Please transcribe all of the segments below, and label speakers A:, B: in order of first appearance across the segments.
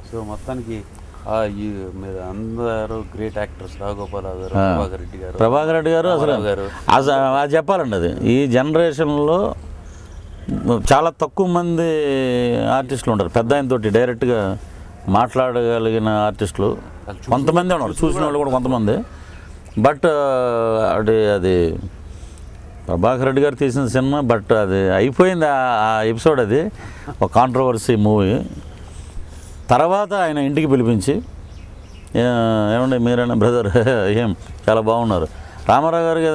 A: So మొత్తానికి మీరు అందరూ గ్రేట్ యాక్టర్స్, రాఘగోపాలరావు గారు,
B: ప్రభాకర్ రెడ్డి గారు అసలు అది చెప్పాలండి. అది ఈ జనరేషన్లో చాలా తక్కువ మంది ఆర్టిస్టులు ఉంటారు పెద్ద ఆయనతోటి డైరెక్ట్గా మాట్లాడగలిగిన ఆర్టిస్టులు. కొంతమంది ఉన్నారు, చూసిన వాళ్ళు కూడా కొంతమంది. బట్ అది ప్రభాకర్ రెడ్డి గారు తీసిన సినిమా. బట్ అది అయిపోయింది ఆ ఎపిసోడ్. అది ఒక కాంట్రవర్సీ మూవీ. తర్వాత ఆయన ఇంటికి పిలిపించి, ఏమండి మీరైనా బ్రదర్ ఏం చాలా బాగున్నారు, రామారావు గారికి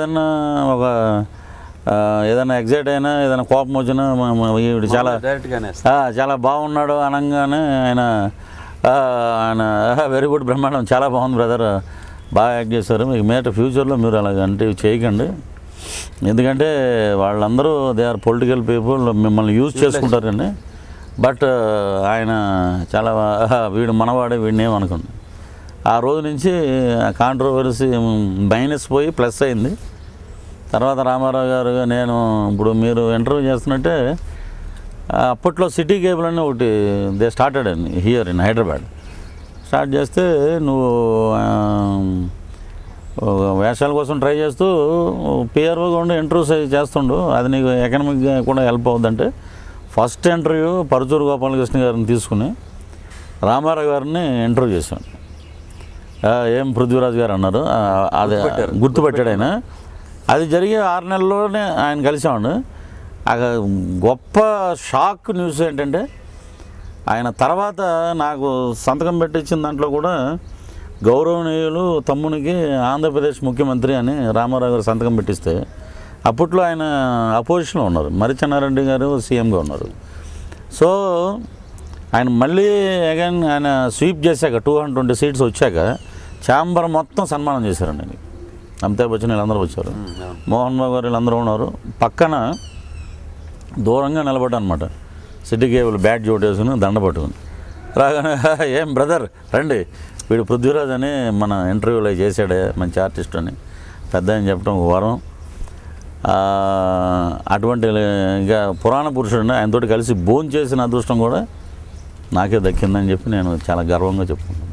B: ఏదైనా ఎగ్జైట్ అయినా ఏదైనా కోపం వచ్చినా ఈవిడ చాలా బాగున్నాడు అనగానే ఆయన వెరీ గుడ్, బ్రహ్మాండం, చాలా బాగుంది బ్రదర్, బాగా యాక్ట్ చేశారు, మీకు ఫ్యూచర్లో మీరు అలాగంటే చేయకండి, ఎందుకంటే వాళ్ళందరూ దే ఆర్ పొలిటికల్ పీపుల్, మిమ్మల్ని యూజ్ చేసుకుంటారండి. బట్ ఆయన చాలా వీడు మనవాడే, వీడిని ఏమనుకోండి. ఆ రోజు నుంచి కాంట్రవర్సీ మైనస్ పోయి ప్లస్ అయింది. తర్వాత రామారావు గారు నేను ఇప్పుడు మీరు ఇంటర్వ్యూ చేస్తున్నట్టే అప్పట్లో సిటీ కేబుల్ అని ఒకటి దే స్టార్టెడ్ అండి హియర్ ఇన్ హైదరాబాద్. స్టార్ట్ చేస్తే నువ్వు వేషాల కోసం ట్రై చేస్తూ పిఆర్ఓగా ఉండి ఇంటర్వ్యూస్ చేస్తుండు, అది నీకు ఎకనామిక్గా కూడా హెల్ప్ అవుద్దంటే ఫస్ట్ ఇంటర్వ్యూ పరుచూరు గోపాలకృష్ణ గారిని తీసుకుని రామారావు గారిని ఇంటర్వ్యూ చేశాను. ఏం పృథ్వీరాజ్ గారు అన్నారు, అది గుర్తుపెట్టాడు ఆయన. అది జరిగే 6 నెలల్లోనే ఆయన కలిసామండి. గొప్ప షాక్ న్యూస్ ఏంటంటే ఆయన తర్వాత నాకు సంతకం పెట్టించిన దాంట్లో కూడా గౌరవనీయులు తమ్మునికి ఆంధ్రప్రదేశ్ ముఖ్యమంత్రి అని రామారావు గారు సంతకం పెట్టిస్తే అప్పట్లో ఆయన అపోజిషన్లో ఉన్నారు, మరి చెన్నారెడ్డి గారు సీఎంగా ఉన్నారు. సో ఆయన మళ్ళీ అగైన్ ఆయన స్వీప్ చేశాక 220 సీట్స్ వచ్చాక ఛాంబర్ మొత్తం సన్మానం చేశారండి. అమితాబ్ బచ్చన్ వీళ్ళందరూ వచ్చారు, మోహన్ బాబు గారు వీళ్ళందరూ ఉన్నారు. పక్కన దూరంగా నిలబడ్డా అనమాట, సిటీ కేబుల్ బ్యాట్ జోటేసుకుని దండ పట్టుకుని రాగానే ఏం బ్రదర్ రండి, వీడు పృథ్వీరాజ్ అని మన ఇంటర్వ్యూలో చేశాడే మంచి ఆర్టిస్ట్ అని పెద్ద అని చెప్పడం వరం. అటువంటి ఇంకా పురాణ పురుషుడు ఆయనతోటి కలిసి భోజనం చేసిన అదృష్టం కూడా నాకే దక్కిందని చెప్పి నేను చాలా గర్వంగా చెప్పుకుంటాను.